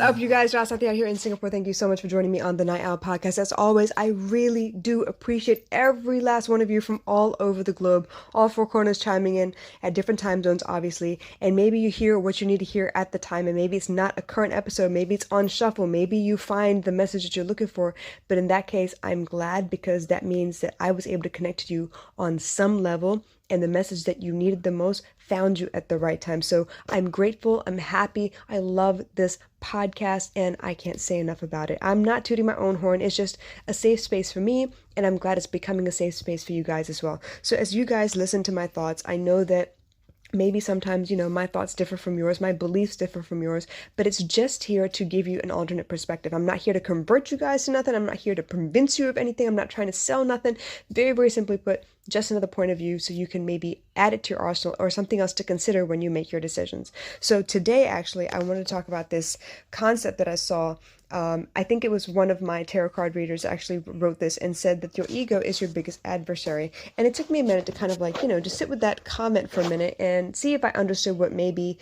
up, you guys? Joss out here in Singapore. Thank you so much for joining me on the Night Owl podcast. As always, I really do appreciate every last one of you from all over the globe, all four corners chiming in at different time zones, obviously. And maybe you hear what you need to hear at the time, and maybe it's not a current episode, maybe it's on shuffle, maybe you find the message that you're looking for. But in that case, I'm glad, because that means that I was able to connect to you on some level, and the message that you needed the most found you at the right time. So I'm grateful. I'm happy. I love this podcast, and I can't say enough about it. I'm not tooting my own horn. It's just a safe space for me, and I'm glad it's becoming a safe space for you guys as well. So as you guys listen to my thoughts, I know that maybe sometimes, my thoughts differ from yours, my beliefs differ from yours, but it's just here to give you an alternate perspective. I'm not here to convert you guys to nothing. I'm not here to convince you of anything. I'm not trying to sell nothing. Very, very simply put, just another point of view so you can maybe add it to your arsenal or something else to consider when you make your decisions. So today, actually, I wanted to talk about this concept that I saw. I think it was one of my tarot card readers actually wrote this and said that your ego is your biggest adversary. And it took me a minute to kind of just sit with that comment for a minute and see if I understood what maybe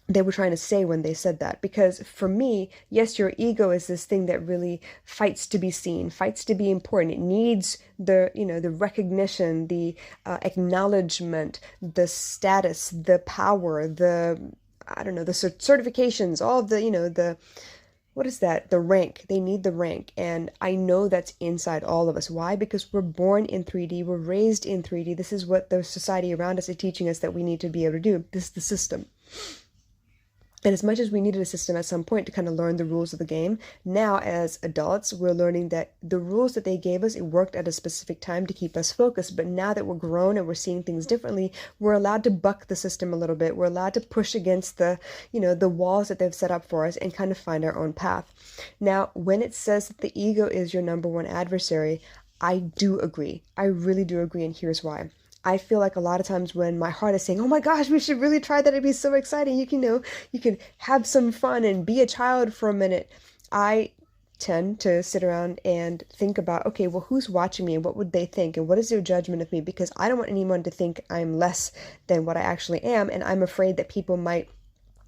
they were trying to say when they said that. Because for me, yes, your ego is this thing that really fights to be seen, fights to be important. It needs the recognition, the acknowledgement, the status, the power, the certifications, all of the what is that? The rank. They need the rank. And I know that's inside all of us. Why? Because we're born in 3D. We're raised in 3D. This is what the society around us is teaching us that we need to be able to do. This is the system. And as much as we needed a system at some point to kind of learn the rules of the game, now as adults, we're learning that the rules that they gave us, it worked at a specific time to keep us focused. But now that we're grown and we're seeing things differently, we're allowed to buck the system a little bit. We're allowed to push against the walls that they've set up for us and kind of find our own path. Now, when it says that the ego is your number one adversary, I do agree. I really do agree, and here's why. I feel like a lot of times when my heart is saying, oh my gosh, we should really try that. It'd be so exciting. You can have some fun and be a child for a minute. I tend to sit around and think about, okay, well, who's watching me and what would they think? And what is their judgment of me? Because I don't want anyone to think I'm less than what I actually am. And I'm afraid that people might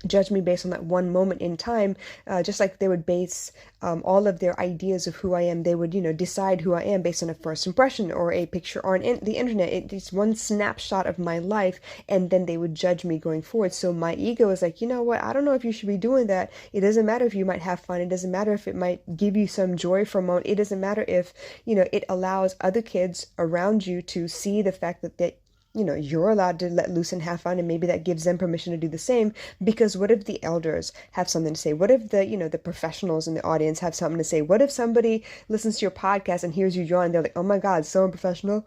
judge me based on that one moment in time, just like they would base all of their ideas of who I am. They would, decide who I am based on a first impression or a picture on the internet. It's one snapshot of my life, and then they would judge me going forward. So my ego is like, you know what? I don't know if you should be doing that. It doesn't matter if you might have fun. It doesn't matter if it might give you some joy for a moment. It doesn't matter if, it allows other kids around you to see the fact that you're allowed to let loose and have fun, and maybe that gives them permission to do the same. Because what if the elders have something to say? What if the professionals in the audience have something to say? What if somebody listens to your podcast and hears you yawn? They're like, oh my God, so unprofessional.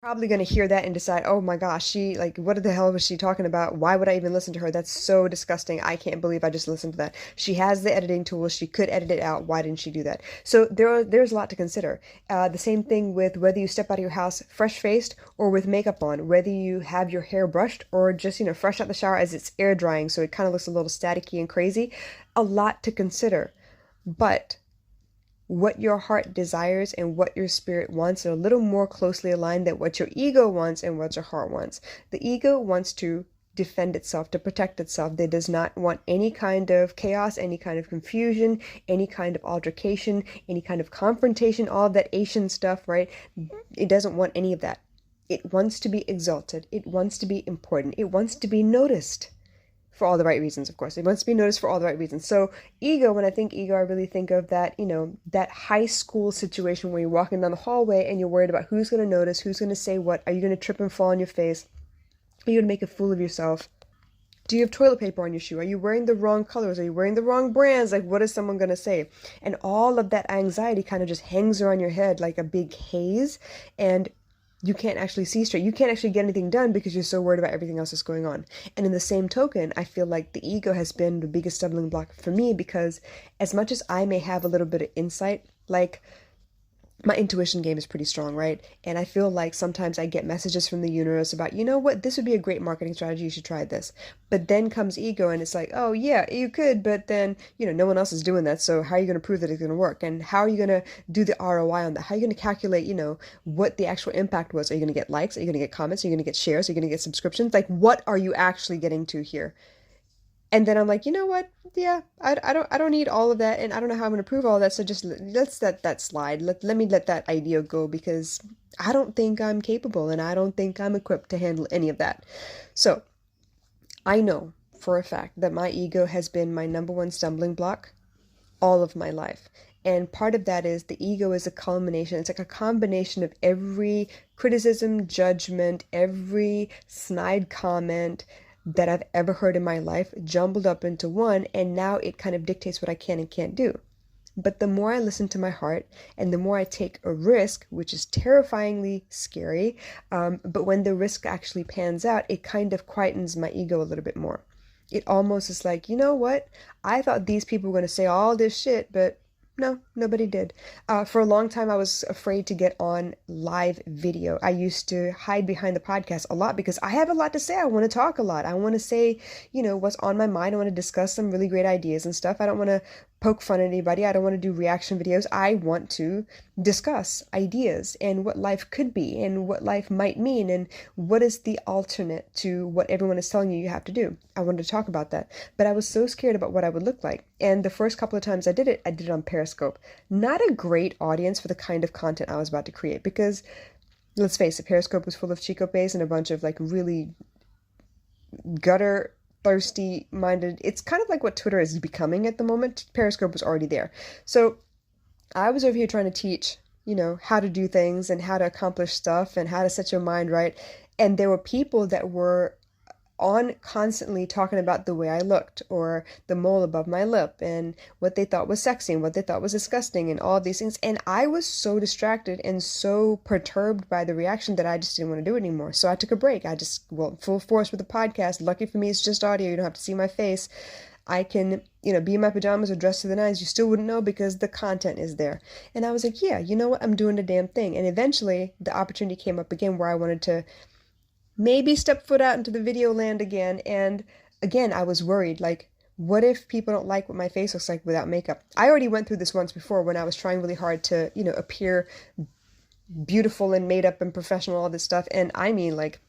Probably going to hear that and decide, oh my gosh, what the hell was she talking about? Why would I even listen to her? That's so disgusting. I can't believe I just listened to that. She has the editing tools. She could edit it out. Why didn't she do that? So there's a lot to consider. The same thing with whether you step out of your house fresh-faced or with makeup on, whether you have your hair brushed or just, fresh out the shower as it's air drying, so it kind of looks a little staticky and crazy. A lot to consider. But what your heart desires and what your spirit wants are a little more closely aligned than what your ego wants and what your heart wants. The ego wants to defend itself, to protect itself. It does not want any kind of chaos, any kind of confusion, any kind of altercation, any kind of confrontation, all of that Asian stuff, right? It doesn't want any of that. It wants to be exalted. It wants to be important. It wants to be noticed. For all the right reasons, of course. It wants to be noticed for all the right reasons. So ego, when I think ego, I really think of that, that high school situation where you're walking down the hallway and you're worried about who's going to notice, who's going to say what. Are you going to trip and fall on your face? Are you going to make a fool of yourself? Do you have toilet paper on your shoe? Are you wearing the wrong colors? Are you wearing the wrong brands? Like, what is someone going to say? And all of that anxiety kind of just hangs around your head like a big haze. And you can't actually see straight. You can't actually get anything done because you're so worried about everything else that's going on. And in the same token, I feel like the ego has been the biggest stumbling block for me, because as much as I may have a little bit of insight, like my intuition game is pretty strong, right? And I feel like sometimes I get messages from the universe about, you know what, this would be a great marketing strategy. You should try this. But then comes ego and it's like, oh yeah, you could, but then, no one else is doing that. So how are you going to prove that it's going to work? And how are you going to do the ROI on that? How are you going to calculate, what the actual impact was? Are you going to get likes? Are you going to get comments? Are you going to get shares? Are you going to get subscriptions? Like, what are you actually getting to here? And then I'm like, you know what? Yeah, I don't need all of that, and I don't know how I'm gonna prove all that. So just let's let that slide. Let me let that idea go because I don't think I'm capable, and I don't think I'm equipped to handle any of that. So I know for a fact that my ego has been my number one stumbling block all of my life. And part of that is the ego is a culmination. It's like a combination of every criticism, judgment, every snide comment that I've ever heard in my life jumbled up into one. And now it kind of dictates what I can and can't do. But the more I listen to my heart and the more I take a risk, which is terrifyingly scary, but when the risk actually pans out, it kind of quietens my ego a little bit more. It almost is like, you know what? I thought these people were going to say all this shit, but no, nobody did. For a long time, I was afraid to get on live video. I used to hide behind the podcast a lot because I have a lot to say. I want to talk a lot. I want to say, what's on my mind. I want to discuss some really great ideas and stuff. I don't want to poke fun at anybody. I don't want to do reaction videos. I want to discuss ideas and what life could be and what life might mean and what is the alternate to what everyone is telling you have to do. I wanted to talk about that, but I was so scared about what I would look like. And the first couple of times I did it on Periscope. Not a great audience for the kind of content I was about to create because let's face it, Periscope was full of Chico Bays and a bunch of like really gutter thirsty minded. It's kind of like what Twitter is becoming at the moment. Periscope was already there. So I was over here trying to teach, how to do things and how to accomplish stuff and how to set your mind right. And there were people that were on constantly talking about the way I looked or the mole above my lip and what they thought was sexy and what they thought was disgusting and all of these things. And I was so distracted and so perturbed by the reaction that I just didn't want to do it anymore. So I took a break. I just went full force with the podcast. Lucky for me, it's just audio. You don't have to see my face. I can, be in my pajamas or dressed to the nines. You still wouldn't know because the content is there. And I was like, yeah, you know what? I'm doing the damn thing. And eventually the opportunity came up again where I wanted to maybe step foot out into the video land again. And again, I was worried, like, what if people don't like what my face looks like without makeup? I already went through this once before when I was trying really hard to, appear beautiful and made up and professional, all this stuff. And I mean, like,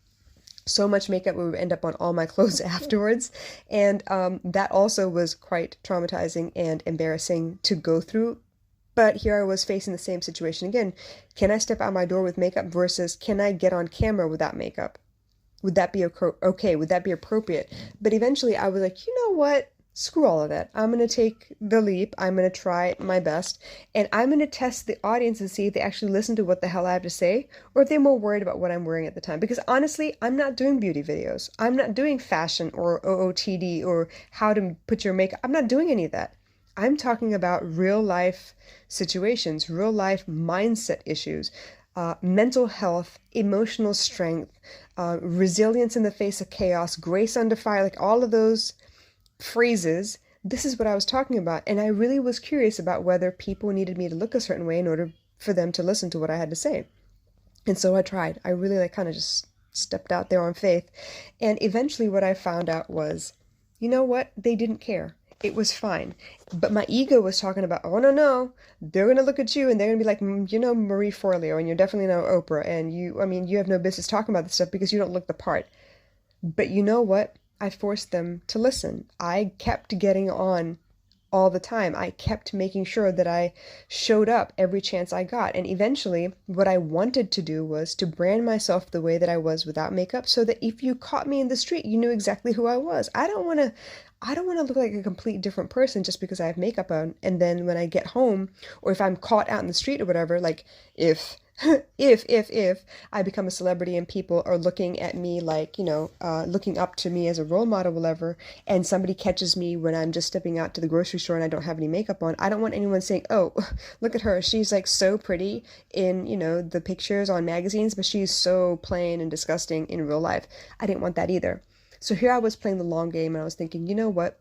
so much makeup would end up on all my clothes afterwards. And that also was quite traumatizing and embarrassing to go through. But here I was facing the same situation again. Can I step out my door with makeup versus can I get on camera without makeup? Would that be okay? Would that be appropriate? But eventually I was like, you know what? Screw all of that. I'm going to take the leap. I'm going to try my best. And I'm going to test the audience and see if they actually listen to what the hell I have to say or if they're more worried about what I'm wearing at the time. Because honestly, I'm not doing beauty videos. I'm not doing fashion or OOTD or how to put your makeup. I'm not doing any of that. I'm talking about real life situations, real life mindset issues, mental health, emotional strength, resilience in the face of chaos, grace under fire, like all of those phrases. This is what I was talking about. And I really was curious about whether people needed me to look a certain way in order for them to listen to what I had to say. And so I tried. I really kind of just stepped out there on faith. And eventually what I found out was, you know what? They didn't care. It was fine. But my ego was talking about, oh, no, they're going to look at you and they're going to be like, Marie Forleo, and you're definitely no Oprah. And you have no business talking about this stuff because you don't look the part. But you know what? I forced them to listen. I kept getting on all the time. I kept making sure that I showed up every chance I got. And eventually, what I wanted to do was to brand myself the way that I was without makeup so that if you caught me in the street, you knew exactly who I was. I don't want to look like a complete different person just because I have makeup on. And then when I get home or if I'm caught out in the street or whatever, like if if I become a celebrity and people are looking at me like, looking up to me as a role model, whatever, and somebody catches me when I'm just stepping out to the grocery store and I don't have any makeup on, I don't want anyone saying, oh, look at her. She's like so pretty in, the pictures on magazines, but she's so plain and disgusting in real life. I didn't want that either. So here I was playing the long game and I was thinking, you know what?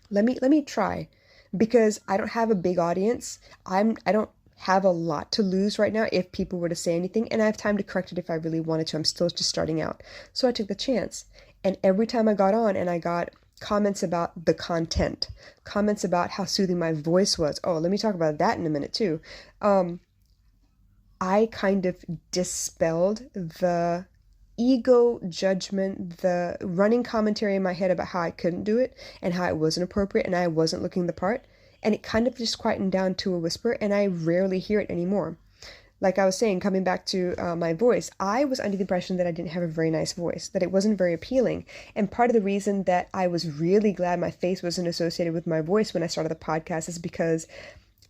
Let me try because I don't have a big audience. I don't have a lot to lose right now if people were to say anything, and I have time to correct it if I really wanted to. I'm still just starting out. So I took the chance. And every time I got on and I got comments about the content, comments about how soothing my voice was. Oh, let me talk about that in a minute too. I kind of dispelled the ego judgment, the running commentary in my head about how I couldn't do it and how it wasn't appropriate and I wasn't looking the part. And it kind of just quietened down to a whisper, and I rarely hear it anymore. Like I was saying, coming back to my voice, I was under the impression that I didn't have a very nice voice, that it wasn't very appealing. And part of the reason that I was really glad my face wasn't associated with my voice when I started the podcast is because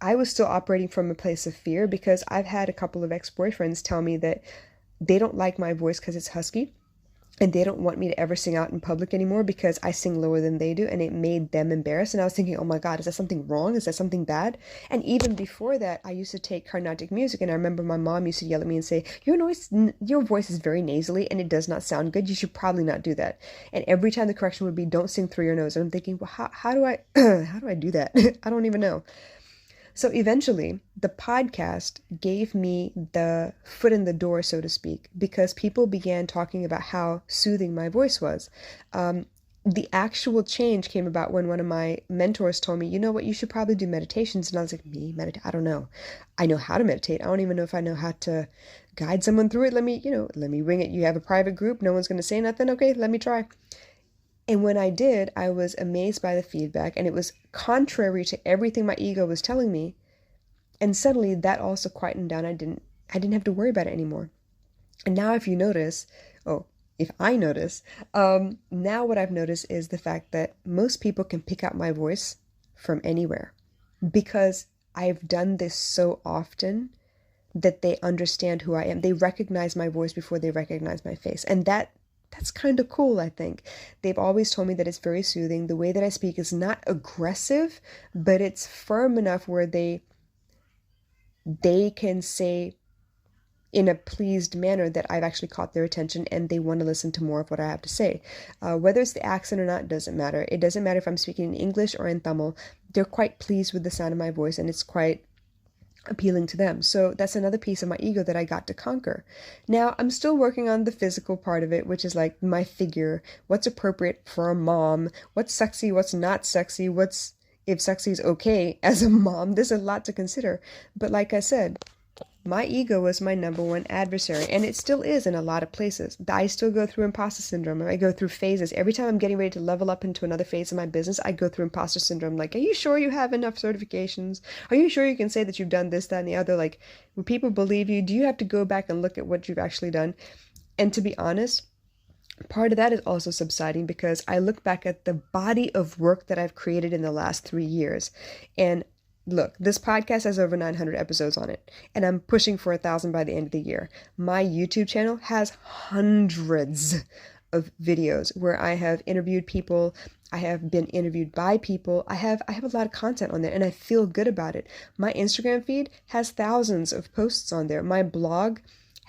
I was still operating from a place of fear, because I've had a couple of ex-boyfriends tell me that they don't like my voice because it's husky. And they don't want me to ever sing out in public anymore because I sing lower than they do, and it made them embarrassed. And I was thinking, oh my God, is that something wrong? Is that something bad? And even before that, I used to take Carnatic music, and I remember my mom used to yell at me and say, your voice is very nasally and it does not sound good. You should probably not do that. And every time the correction would be, don't sing through your nose. And I'm thinking, well, how do I, how do I do that? I don't even know. So eventually, the podcast gave me the foot in the door, so to speak, because people began talking about how soothing my voice was. The actual change came about when one of my mentors told me, you know what, you should probably do meditations. And I was like, me meditate? I don't know. I know how to meditate. I don't even know if I know how to guide someone through it. Let me wing it. You have a private group. No one's going to say nothing. Okay, let me try. And when I did, I was amazed by the feedback, and it was contrary to everything my ego was telling me. And suddenly that also quietened down. I didn't have to worry about it anymore. And now if I notice, now what I've noticed is the fact that most people can pick out my voice from anywhere, because I've done this so often that they understand who I am. They recognize my voice before they recognize my face. And that's kind of cool, I think. They've always told me that it's very soothing. The way that I speak is not aggressive, but it's firm enough where they can say in a pleased manner that I've actually caught their attention and they want to listen to more of what I have to say. Whether it's the accent or not doesn't matter. It doesn't matter if I'm speaking in English or in Tamil. They're quite pleased with the sound of my voice, and it's quite appealing to them. So that's another piece of my ego that I got to conquer. Now, I'm still working on the physical part of it, which is like my figure, what's appropriate for a mom, what's sexy, what's not sexy, if sexy is okay as a mom. There's a lot to consider. But like I said, my ego was my number one adversary, and it still is in a lot of places. I still go through imposter syndrome. I go through phases. Every time I'm getting ready to level up into another phase of my business, I go through imposter syndrome. Like, are you sure you have enough certifications? Are you sure you can say that you've done this, that, and the other? Like, will people believe you? Do you have to go back and look at what you've actually done? And to be honest, part of that is also subsiding, because I look back at the body of work that I've created in the last 3 years, and look, this podcast has over 900 episodes on it, and I'm pushing for 1,000 by the end of the year. My YouTube channel has hundreds of videos where I have interviewed people. I have been interviewed by people. I have a lot of content on there, and I feel good about it. My Instagram feed has thousands of posts on there. My blog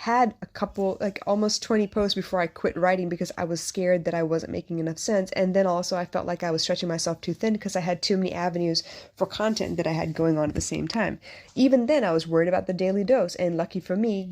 had a couple, like almost 20 posts before I quit writing because I was scared that I wasn't making enough sense. And then also I felt like I was stretching myself too thin because I had too many avenues for content that I had going on at the same time. Even then I was worried about the daily dose. And lucky for me,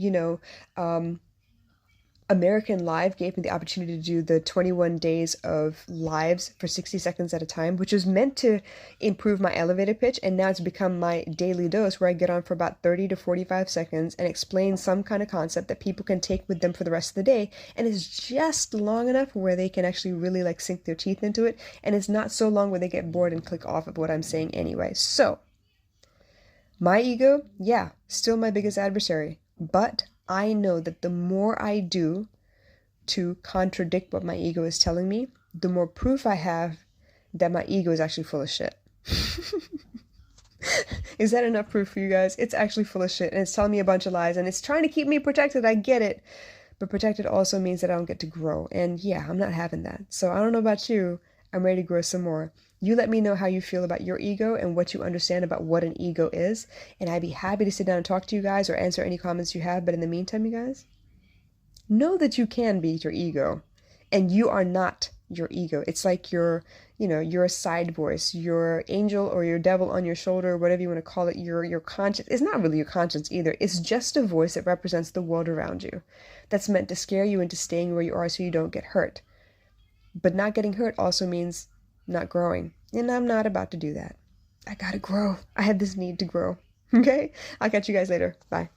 American Live gave me the opportunity to do the 21 days of lives for 60 seconds at a time, which was meant to improve my elevator pitch. And now it's become my daily dose, where I get on for about 30 to 45 seconds and explain some kind of concept that people can take with them for the rest of the day. And it's just long enough where they can actually really like sink their teeth into it. And it's not so long where they get bored and click off of what I'm saying anyway. So my ego, yeah, still my biggest adversary, but I know that the more I do to contradict what my ego is telling me, the more proof I have that my ego is actually full of shit. Is that enough proof for you guys? It's actually full of shit, and it's telling me a bunch of lies, and it's trying to keep me protected. I get it. But protected also means that I don't get to grow. And yeah, I'm not having that. So I don't know about you. I'm ready to grow some more. You let me know how you feel about your ego and what you understand about what an ego is. And I'd be happy to sit down and talk to you guys or answer any comments you have. But in the meantime, you guys, know that you can be your ego. And you are not your ego. It's like your side voice, your angel or your devil on your shoulder, whatever you want to call it, your conscience. It's not really your conscience either. It's just a voice that represents the world around you. That's meant to scare you into staying where you are so you don't get hurt. But not getting hurt also means not growing. And I'm not about to do that. I gotta grow. I have this need to grow. Okay? I'll catch you guys later. Bye.